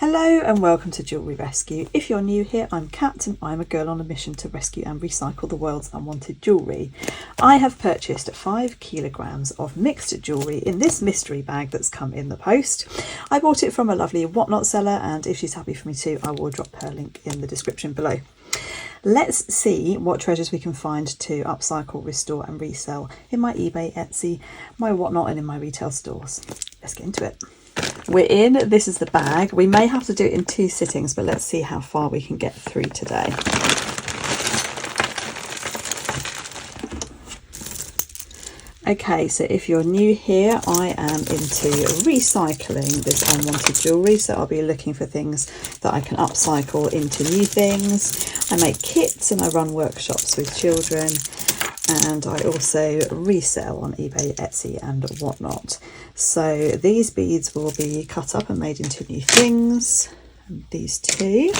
Hello and welcome to Jewellery Rescue. If you're new here, I'm Kat and I'm a girl on a mission to rescue and recycle the world's unwanted jewellery. I have purchased 5 kilograms of mixed jewellery in this mystery bag that's come in the post. I bought it from a lovely whatnot seller, and if she's happy for me to, I will drop her link in the description below. Let's see what treasures we can find to upcycle, restore and resell in my eBay, Etsy, my whatnot and in my retail stores. Let's get into it. We're in, this is the bag. We may have to do it in 2 sittings, but let's see how far we can get through today. Okay, so if you're new here, I am into recycling this unwanted jewellery. So I'll be looking for things that I can upcycle into new things. I make kits and I run workshops with children. And I also resell on eBay, Etsy and whatnot. So these beads will be cut up and made into new things. And these 2.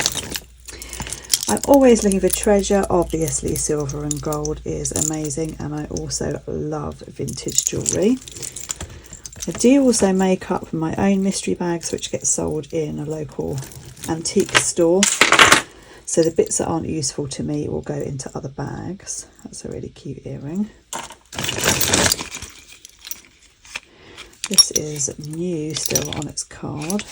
I'm always looking for treasure. Obviously silver and gold is amazing, and I also love vintage jewellery. I do also make up my own mystery bags which get sold in a local antique store. So the bits that aren't useful to me will go into other bags. That's a really cute earring. This is new, still on its card.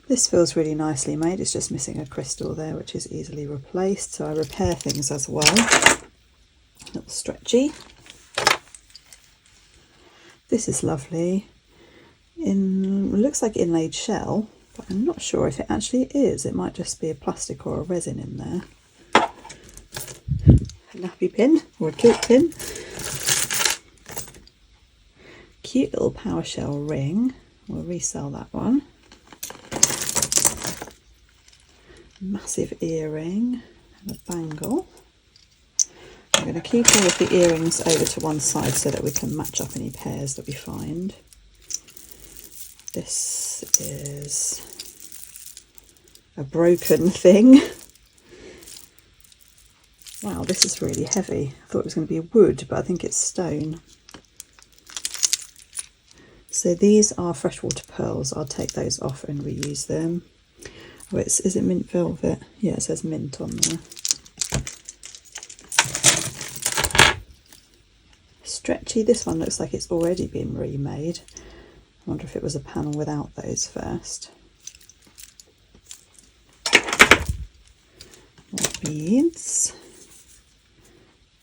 This feels really nicely made. It's just missing a crystal there, which is easily replaced. So I repair things as well. A little stretchy. This is lovely. It looks like inlaid shell, but I'm not sure if it actually is. It might just be a plastic or a resin in there. A nappy pin or a kilt pin. Cute little power shell ring. We'll resell that one. Massive earring and a bangle. I'm going to keep all of the earrings over to one side so that we can match up any pairs that we find. This is a broken thing. Wow, this is really heavy. I thought it was going to be wood, but I think it's stone. So these are freshwater pearls. I'll take those off and reuse them. Oh, is it mint velvet? Yeah, it says mint on there. Stretchy. This one looks like it's already been remade. I wonder if it was a panel without those first. More beads.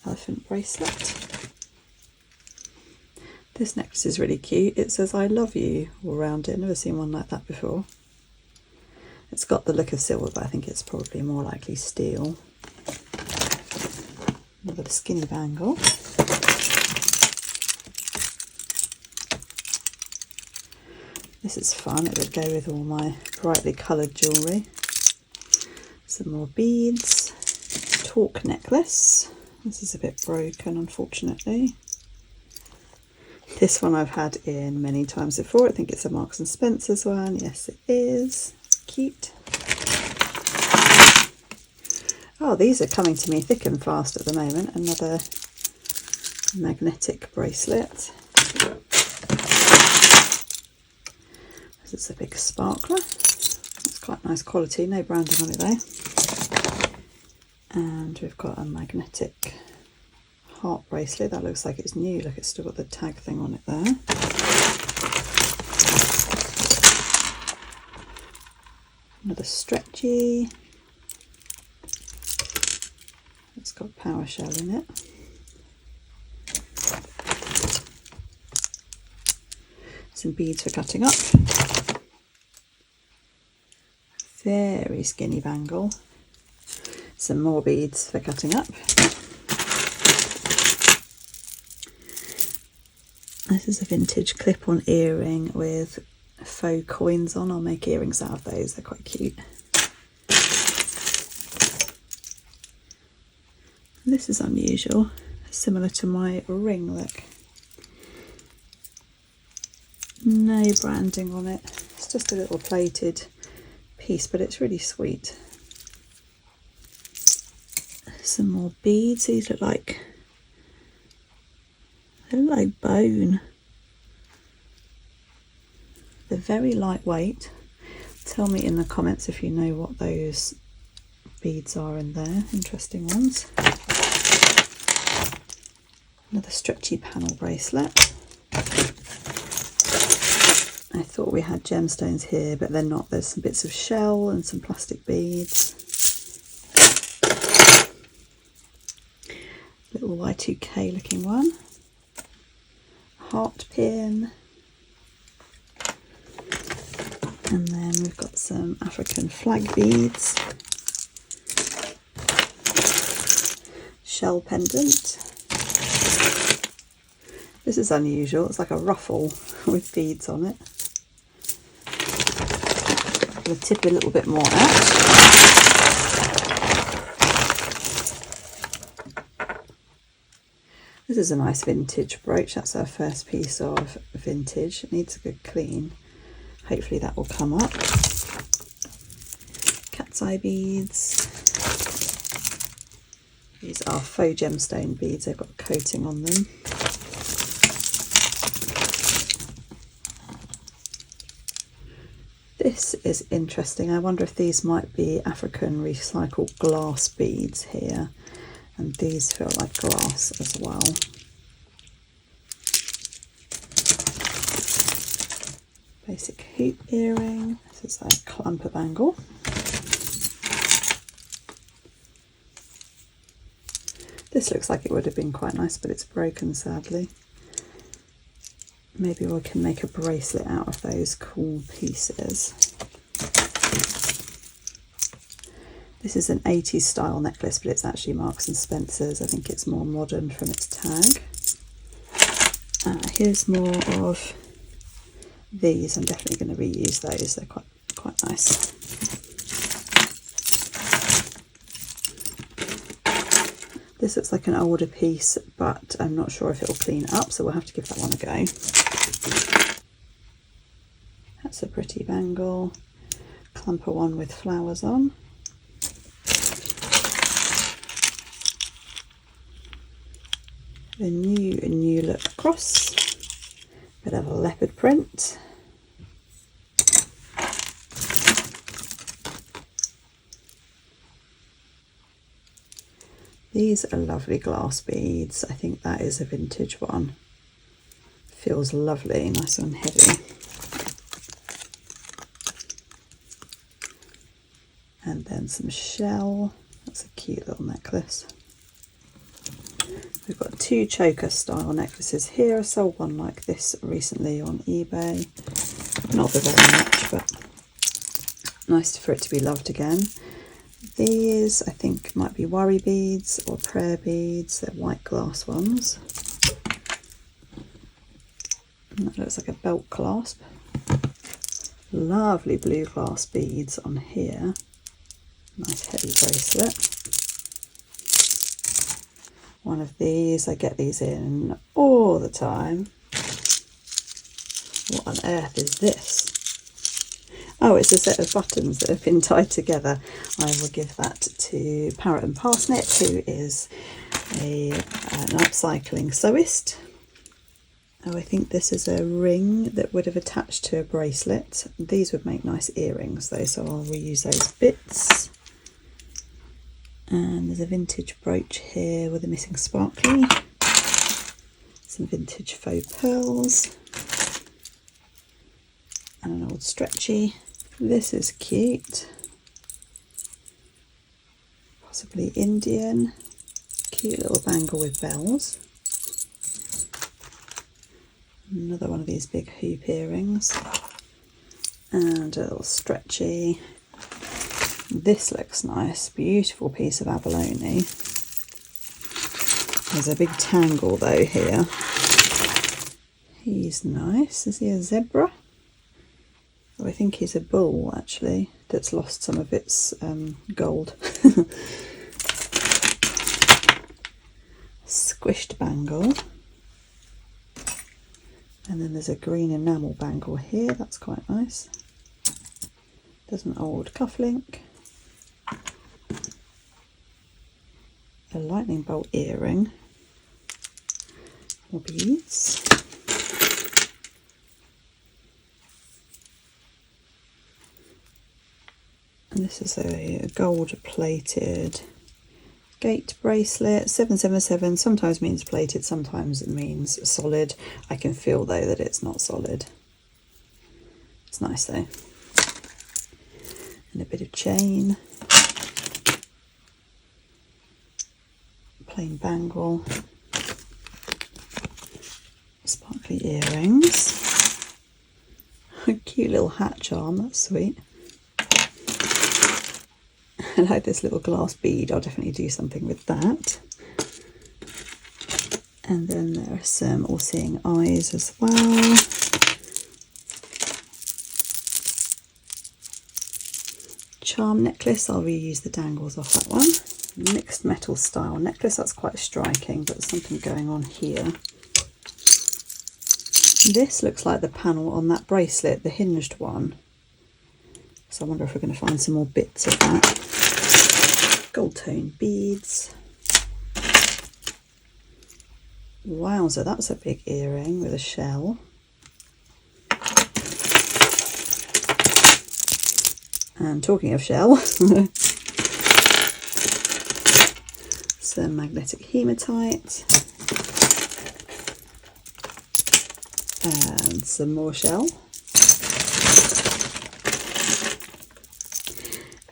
Elephant bracelet. This necklace is really cute. It says I love you all around it. Never seen one like that before. It's got the look of silver, but I think it's probably more likely steel. Another skinny bangle. This is fun, it would go with all my brightly coloured jewellery. Some more beads. Torque necklace. This is a bit broken, unfortunately. This one I've had in many times before. I think it's a Marks and Spencer's one. Yes, it is. Cute. Oh, these are coming to me thick and fast at the moment. Another magnetic bracelet. This is a big sparkler. It's quite nice quality, no branding on it though. And we've got a magnetic heart bracelet. That looks like it's new. Look, it's still got the tag thing on it there. Another stretchy. It's got power shell in it. Some beads for cutting up. Very skinny bangle. Some more beads for cutting up. This is a vintage clip-on earring with faux coins on. I'll make earrings out of those, they're quite cute. This is unusual, similar to my ring, look. No branding on it, it's just a little plated piece, but it's really sweet. Some more beads. These look like, they look like bone. They're very lightweight. Tell me in the comments if you know what those beads are in there. Interesting ones. Another stretchy panel bracelet. I thought we had gemstones here, but they're not. There's some bits of shell and some plastic beads. Little Y2K looking one. Heart pin. And then we've got some African flag beads. Shell pendant. This is unusual. It's like a ruffle with beads on it. I'm going to tip a little bit more out. This is a nice vintage brooch. That's our first piece of vintage. It needs a good clean. Hopefully that will come up. Cat's eye beads. These are faux gemstone beads. They've got a coating on them. This is interesting. I wonder if these might be African recycled glass beads here. And these feel like glass as well. Basic hoop earring. This is a clumper bangle. This looks like it would have been quite nice, but it's broken sadly. Maybe we can make a bracelet out of those cool pieces. This is an 80s style necklace, but it's actually Marks and Spencer's. I think it's more modern from its tag. Here's more of these. I'm definitely going to reuse those. They're quite nice. This looks like an older piece, but I'm not sure if it will clean up, so we'll have to give that one a go. That's a pretty bangle. Clumper one with flowers on. The new look cross. Bit of a leopard print. These are lovely glass beads. I think that is a vintage one. Feels lovely, nice and heavy. And then some shell. That's a cute little necklace. We've got two choker style necklaces here. I sold one like this recently on eBay. Not for very much, but nice for it to be loved again. These I think might be worry beads or prayer beads. They're white glass ones. And that looks like a belt clasp. Lovely blue glass beads on here. Nice heavy bracelet. One of these, I get these in all the time. What on earth is this? Oh, it's a set of buttons that have been tied together. I will give that to Parrot and Parsnip, who is an upcycling sewist. Oh, I think this is a ring that would have attached to a bracelet. These would make nice earrings though, so I'll reuse those bits. And there's a vintage brooch here with a missing sparkly. Some vintage faux pearls. And an old stretchy. This is cute. Possibly Indian. Cute little bangle with bells. Another one of these big hoop earrings. And a little stretchy. This looks nice, beautiful piece of abalone. There's a big tangle though here. He's nice. Is he a zebra? Oh, I think he's a bull actually, that's lost some of its gold. Squished bangle. And then there's a green enamel bangle here, that's quite nice. There's an old cufflink. A lightning bolt earring. More beads. And this is a gold plated gate bracelet. 777 sometimes means plated, sometimes it means solid. I can feel though that it's not solid. It's nice though. And a bit of chain. Plain bangle. Sparkly earrings. A cute little hat charm, that's sweet. I like this little glass bead. I'll definitely do something with that. And then there are some all-seeing eyes as well. Charm necklace. I'll reuse the dangles off that one. Mixed metal style necklace. That's quite striking, but something going on here. This looks like the panel on that bracelet, the hinged one. So I wonder if we're going to find some more bits of that. Gold tone beads. Wowza, that's a big earring with a shell. And talking of shell, some magnetic hematite. And some more shell.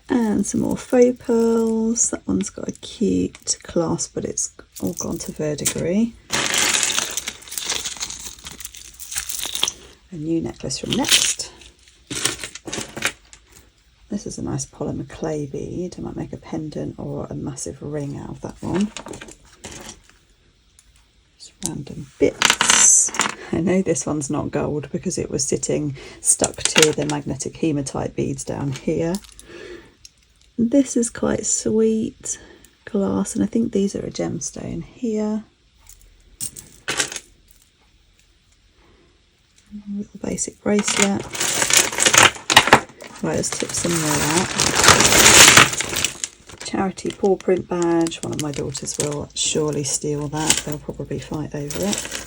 And some more faux pearls. That one's got a cute clasp, but it's all gone to verdigris. A new necklace from Next. This is a nice polymer clay bead. I might make a pendant or a massive ring out of that one. Just random bits. I know this one's not gold because it was sitting stuck to the magnetic hematite beads down here. This is quite sweet glass, and I think these are a gemstone here. A little basic bracelet. Right, let's tip some more out. Charity paw print badge. One of my daughters will surely steal that. They'll probably fight over it.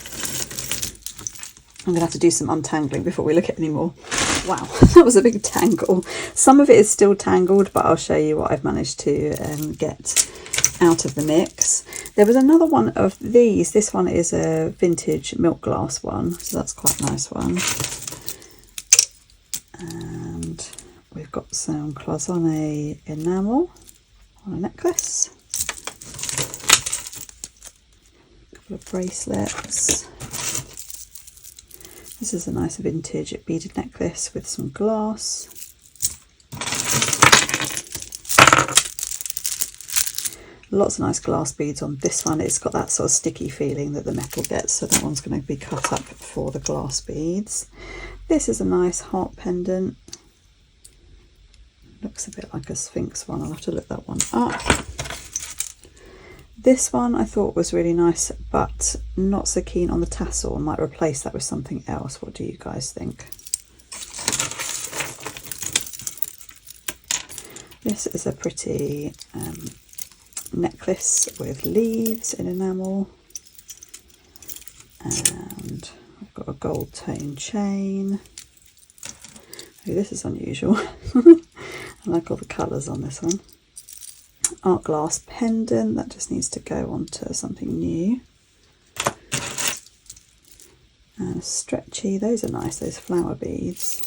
I'm going to have to do some untangling before we look at any more. Wow, that was a big tangle. Some of it is still tangled, but I'll show you what I've managed to get out of the mix. There was another one of these. This one is a vintage milk glass one, so that's quite a nice one. And we've got some cloisonne enamel on a necklace. A couple of bracelets. This is a nice vintage beaded necklace with some glass. Lots of nice glass beads on this one. It's got that sort of sticky feeling that the metal gets, so that one's going to be cut up for the glass beads. This is a nice heart pendant. Looks a bit like a Sphinx one. I'll have to look that one up. This one I thought was really nice, but not so keen on the tassel. I might replace that with something else. What do you guys think? This is a pretty necklace with leaves in enamel. And I've got a gold tone chain. Oh, this is unusual. I like all the colours on this one. Art glass pendant, that just needs to go onto something new. And stretchy, those are nice, those flower beads.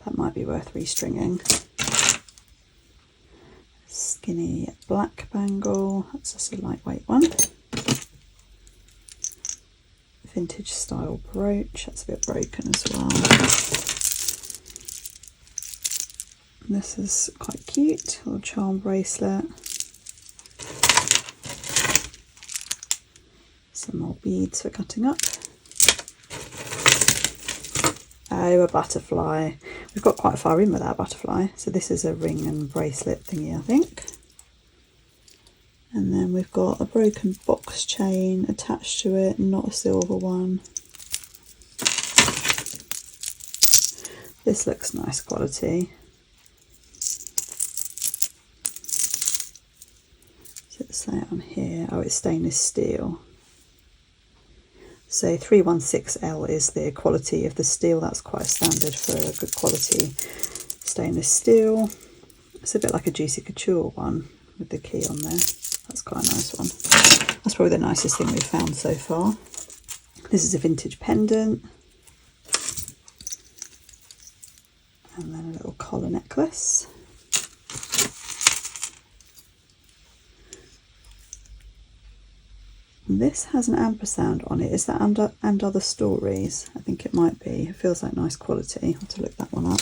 That might be worth restringing. Skinny black bangle, that's just a lightweight one. Vintage style brooch, that's a bit broken as well. This is quite cute, little charm bracelet. Some more beads for cutting up. Oh, a butterfly. We've got quite far in with our butterfly. So this is a ring and bracelet thingy, I think. And then we've got a broken box chain attached to it, not a silver one. This looks nice quality. Say on here, oh, it's stainless steel. So 316L is the quality of the steel. That's quite standard for a good quality stainless steel. It's a bit like a Juicy Couture one with the key on there. That's quite a nice one. That's probably the nicest thing we've found so far. This is a vintage pendant. And then a little collar necklace. And this has an ampersand on it. Is that and other stories? I think it might be. It feels like nice quality. I'll have to look that one up.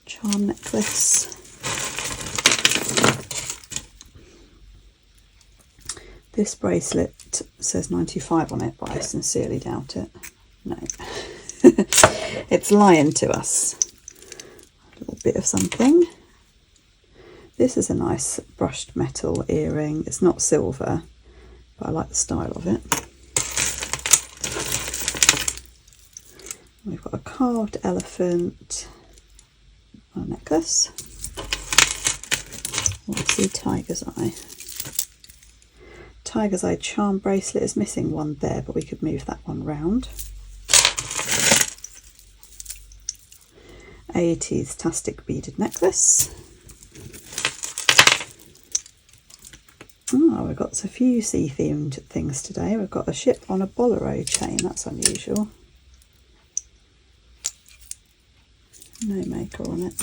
Charm necklace. This bracelet says 95 on it, but I sincerely doubt it. No. It's lying to us. A little bit of something. This is a nice brushed metal earring. It's not silver, but I like the style of it. We've got a carved elephant on a necklace. Let's see, tiger's eye. Tiger's eye charm bracelet is missing one there, but we could move that one round. 80s tastic beaded necklace. Oh, we've got a few sea themed things today. We've got a ship on a bolero chain. That's unusual. No maker on it.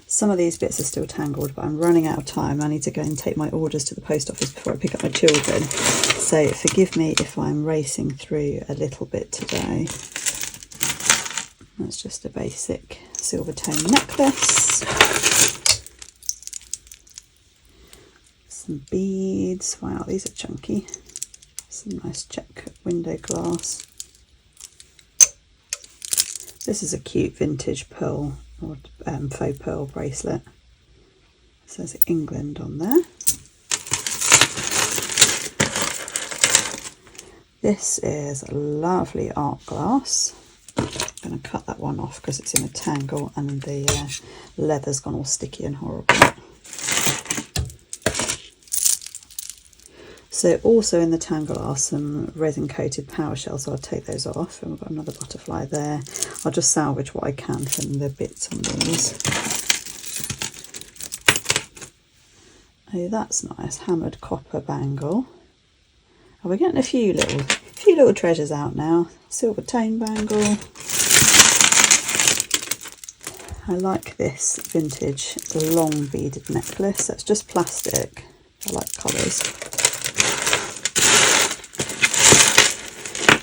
Some of these bits are still tangled, but I'm running out of time. I need to go and take my orders to the post office before I pick up my children. So forgive me if I'm racing through a little bit today. That's just a basic silver tone necklace. Some beads. Wow, these are chunky. Some nice check window glass. This is a cute vintage pearl or faux pearl bracelet. It says England on there. This is a lovely art glass. I'm going to cut that one off because it's in a tangle and the leather's gone all sticky and horrible. So also in the tangle are some resin coated power shells, so I'll take those off, and we've got another butterfly there. I'll just salvage what I can from the bits on these. Oh, that's nice, hammered copper bangle. Oh, we're getting a few little treasures out now. Silver tone bangle. I like this vintage long beaded necklace. That's just plastic. I like colours.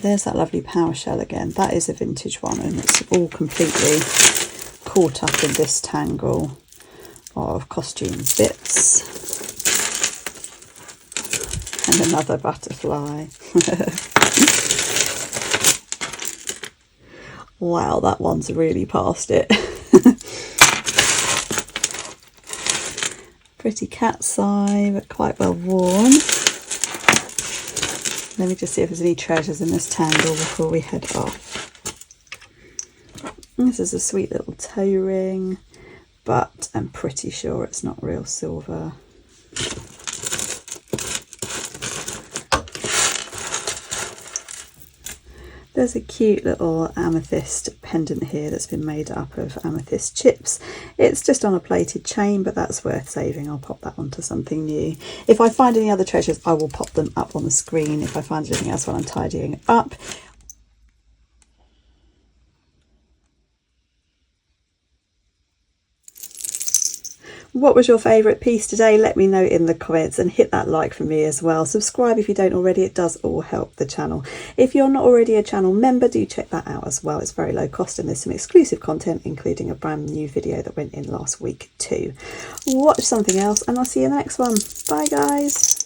There's that lovely power shell again. That is a vintage one, and it's all completely caught up in this tangle of costumes bits. And another butterfly. Wow, that one's really past it. Pretty cat's eye, but quite well worn. Let me just see if there's any treasures in this tangle before we head off. This is a sweet little toe ring, but I'm pretty sure it's not real silver. There's a cute little amethyst pendant here that's been made up of amethyst chips. It's just on a plated chain, but that's worth saving. I'll pop that onto something new. If I find any other treasures, I will pop them up on the screen if I find anything else while I'm tidying up. What was your favourite piece today? Let me know in the comments, and hit that like for me as well. Subscribe if you don't already, it does all help the channel. If you're not already a channel member, do check that out as well. It's very low cost and there's some exclusive content, including a brand new video that went in last week too. Watch something else and I'll see you in the next one. Bye guys.